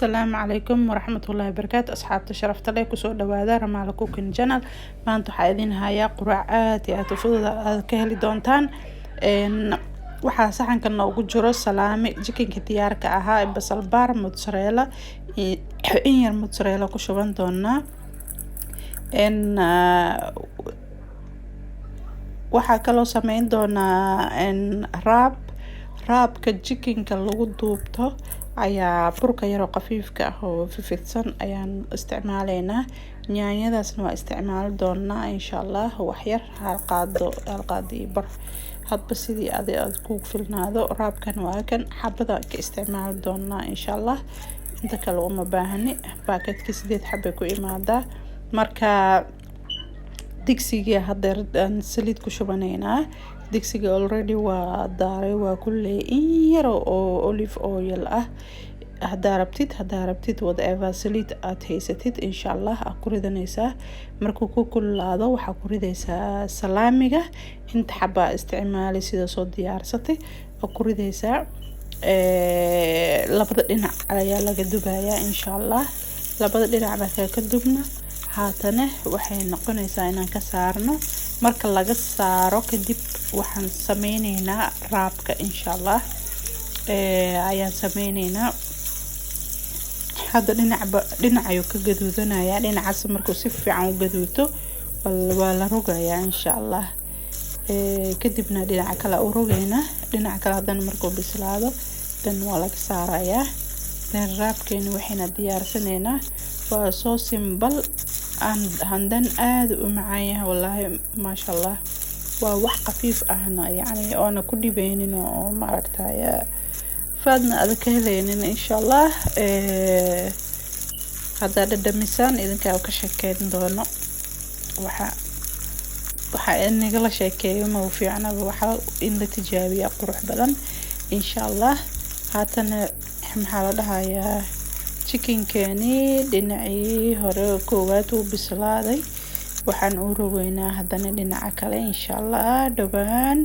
السلام عليكم ورحمة الله وبركاته. أصحاب تشرفت لي كسو دوادا رمالا كوكين جانل maanta waxaa idin hayaa quraac aad iyo aad u fudud aad ka heli doontaan waxaa saxanka noogu jiro salaami jikinka diyaarka ahaa basal baar mozzarella in yar mozzarella ku shuban doonaa waxaa kaloo sameyn doonaa raabka jikinka lagu duubto ayaa burka yar oo qafiifka ah oo fifidsan ayaan isticmaaleynaa yaanyadaasna waa isticmaali doonaa insha Allah wax yar hal qaado bar hadba sidii aad ku filnaado raabkan waa kan xabada ka isticmaali doonaa insha Allah inta kale uma baahani paakadka 8 xabbe ku imaada marka digsiga hadda saliid ku shubaneynaa digsiga already waa daaray waa kullee in yar oo olive oil ah hadaa rabtid whatever saliid aad haysatid insha Allah aad ku ridanaysaa markuu ku kululaado waxaa ku ridaysaa salaamiga inta xabba isticmaali sida soo diyaarsatay oo ku ridaysaa labada dhinac ayaa laga dubayaa insha Allah labada dhinac marka ka dubna haatana waxay noqonaysaa inaan ka saarno marka laga saaro kadib waxaan sameyneynaa raabka insha Allah ayaan sameyneynaa hadda dhinac ayuu ka gaduudanayaa dhinacaas markuu si fiican u gaduuto waa la rogayaa insha Allah kadibna dhinaca kale u rogeynaa dhinaca kale haddana markuu bislaado dan waa laga saarayaa dan raabkeena waxayna diyaarsanaynaa waa soo simple handan aad u macaan yahay wallahi maasha Allah waa wax qafiif ahna yani oona ku dhibeynin oo maaragtay faadna aad ka helaynin insha Allah hadda dhadhamisaan idinka ka sheekeyn doono waxa inaga la sheekeeyo ma fiicna waxa in la tijaabiyo qurux badan insha Allah haatana maxaa la dhahayaa chickenkeeni dhinacii hore koowaad uu bislaaday waxaan u rogeynaa haddana dhinaca kale insha Allah dhawaan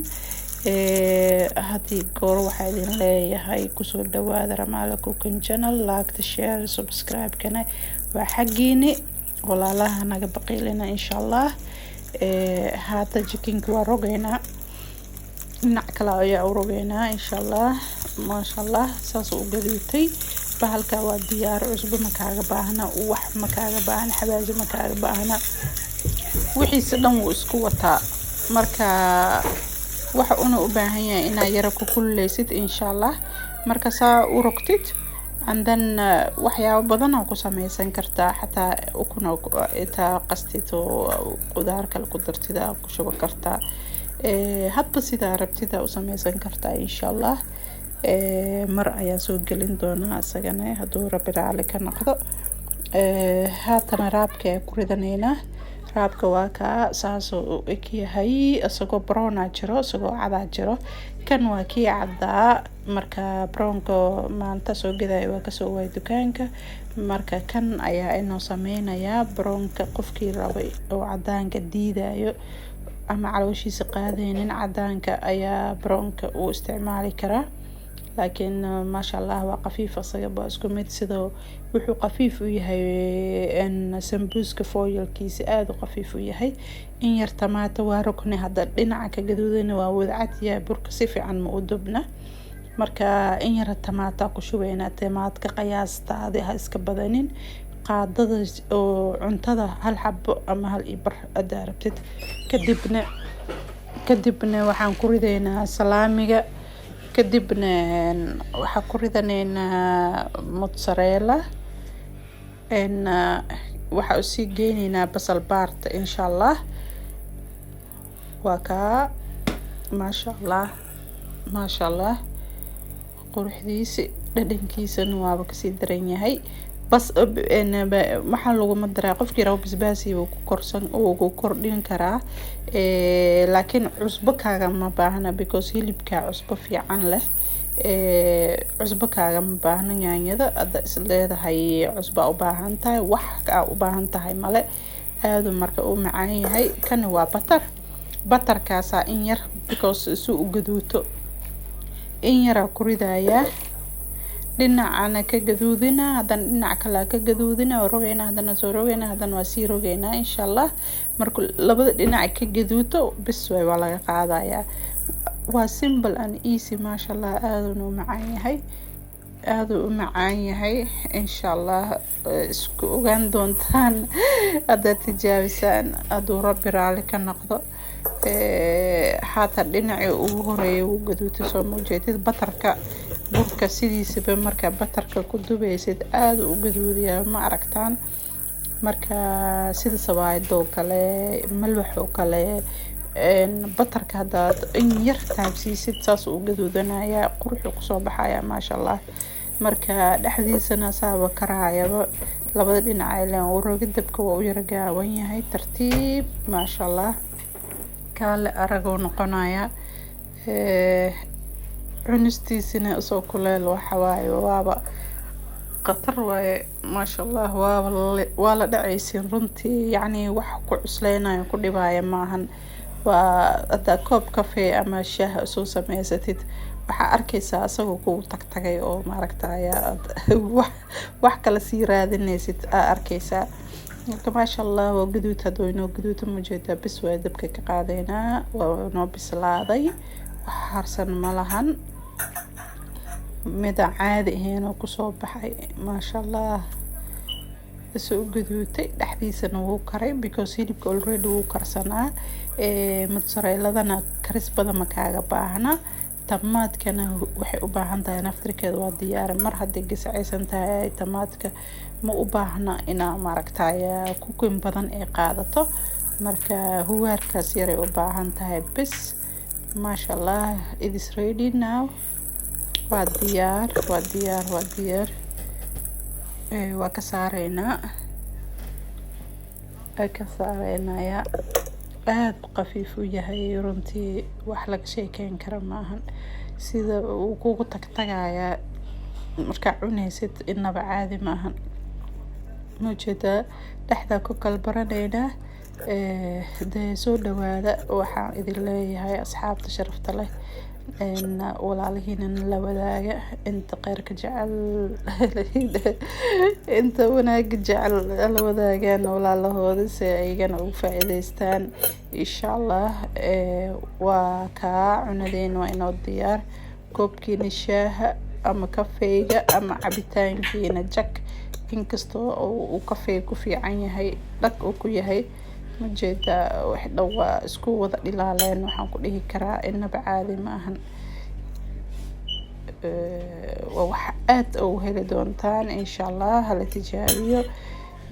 hadii goor waxaa idin leeyahay kusoo dhawaada Ramala Cooking Channel like share subscribe kana waa xaqiini walaalaha naga baqiilina insha Allah haata chickenka waa rogeynaa dhinac kale ayaa u rogeynaa insha Allah maasha Allah saas u gaduutay bahalka waa diyaar cusub ma kaaga baahna wax ma kaaga baahna xawaaji ma kaaga baahna wixiisa dhan wuu isku wataa marka waxa uu u baahan yahay inaad yara ku kululeysid insha Allah marka saa u rogtid and then waxyaabo badan oo ku sameysan kartaa xataa ukuna inta qastid oo qudaar kale ku dartida ku shuba kartaa hadba sida rabtida u sameysan kartaa insha Allah mar ayaa soo gelin doona asagana haduu rabbi raali ka noqdo haatana raabka ku ridaneynaa raabka waa ka saasoo ekiyahay asagoo brown jiro asagoo cada jiro kan waa kii cadaa marka brownka maanta soo gaday waa ka soo waay dukaanka marka kan ayaa inoo sameynayaa brownka qofkii rabay oo cadaanka diidayo ama calooshiisa qaadaynin cadaanka ayaa brownka uu isticmaali karaa laakiin maasha Allah waa qafiif asagaba isku mid sidoo wuxuu qafiif u yahay sambuuska foilkiisa aad u qafiif u yahay in yar tamato waa rukni hadda dhinaca ka gaduudana waa wadcad yahay burka si fiican ma u dubna marka in yar tamato ku shubayna tamaadka qiyaastaada ha iska badanin qaadada oo cuntada hal xabbo ama hal ibar aad rabtid kadibna waxaan ku ridaynaa salaamiga kadibna waxa ku ridaneynaa mozzarella waxa u sii geyneynaa basal baarta insha Allah waa ka maasha Allah quruxdiisa dhadhankiisana waaba ka sii daran yahay bas waxa lagu madaraa qofkii rabo basbaasi uu ku kordhin karaa laakiin cusbo kaaga ma baahna because hilibka cusbo fiican leh cusbo kaaga ma baahna yaanyada aad is leedahay cusbo u baahan tahay wax ka u baahan tahay male aad marka uu macaan yahay kan waa batarkaas in yar because suu u gaduuto in yar ku ridaaya dhinacana ka gaduudina haddana dhinac kale ka gaduudina oo rogayna haddana soo rogayna haddana waa sii rogaynaa insha allah marka labada dhinac ka gaduuto bis way waa laga qaadayaa waa simple and easy maasha allah aad u macaan yahay aad u macaan yahay insha allah isku ogaan doontaan hadda tijaabisaan aduu rabbi raali ka noqdo حتى دينعي وهوري وقدوتي سو موجيتي بطركا burka sidiisaba marka batarka ku dubaysid aad u gaduudiya ma aragtaan marka sida sabaaydo kale malwax oo kale batarka hadaad in yar taabsiisid saas u gaduudanaya quruxu ku soo baxaya ma sha Allah marka dhaxdiisana saaba karaayaba labada dhinac ay leen uroga dabka waa u yar gaawan yahay tartiib ma sha Allah kale arago noqonaya cunistiisina soo kuleel waxa waaye waaba qatar waaye ma sha Allah waa la dhacaysin runtii yani wax ku cusleenayo ku dhibaaya maahan waa hada koob kafe ama shaah soo sameysatid waxa arkaysaa asagoo ku tagtagay oo maaragtaya wax kala sii raadinaysid arkaysaa marka ma sha Allah waa gaduud hadooyno gaduud ma jeeda bis waa dabka ka qaadayna waa noo bislaaday wax harsan malahan mid caadi ahayn oo ku soo baxay ma sha Allah soo gaduutay dhaxdiisana wuu karay because hilibka already wuu karsanaa mozzarella-dana karis badan ma kaaga baahna tamaadkana waxay u baahan tahay naftirkeeda waa diyaar mar haddii gasacaysan tahay tamaadka ma u baahna inaa maaragtaya kukin badan ay qaadato marka huwaarkaas yar ay u baahan tahay bis ma sha Allah it is ready now waa diyaar waa ka saaraynaa ya aad qafiif u yahay runtii wax laga sheekeyn kara maahan sida uu kugu tagtagaya marka cunaysid inaba caadi maahan muujada dhaxda ku kalbaranayna soo dhawaada waxaan idin leeyahay asxaabta sharafta leh walaalihiina la wadaaga inta qeyrka jecel inta wanaag jecel la wadaagaan walaalahooda si ayagana ugu faa'iideystaan insha Allah waa ka cunadeen waa inoo diyaar koobkiina shaaha ama kafeega ama cabitaankiina jak inkastoo uu kafeega ku fiican yahay dhag uu ku yahay majeeda wax dhawaa isku wada dhilaaleen waxaan ku dhihi karaa inaba caadi maahan wax aad u heli doontaan insha Allah hala tijaabiyo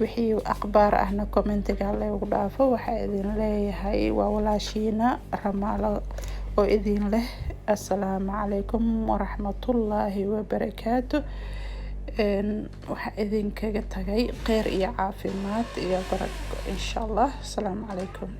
wixii akhbaar ahna commentiga la ugu dhaafo waxa idin leeyahay waa walaashiina Ramaalo oo idin leh assalaamu calaykum waraxmatullaahi wabarakaatuh waxa idin kaga tagay khayr iyo caafimaad iyo barako insha Allah assalaamu calaykum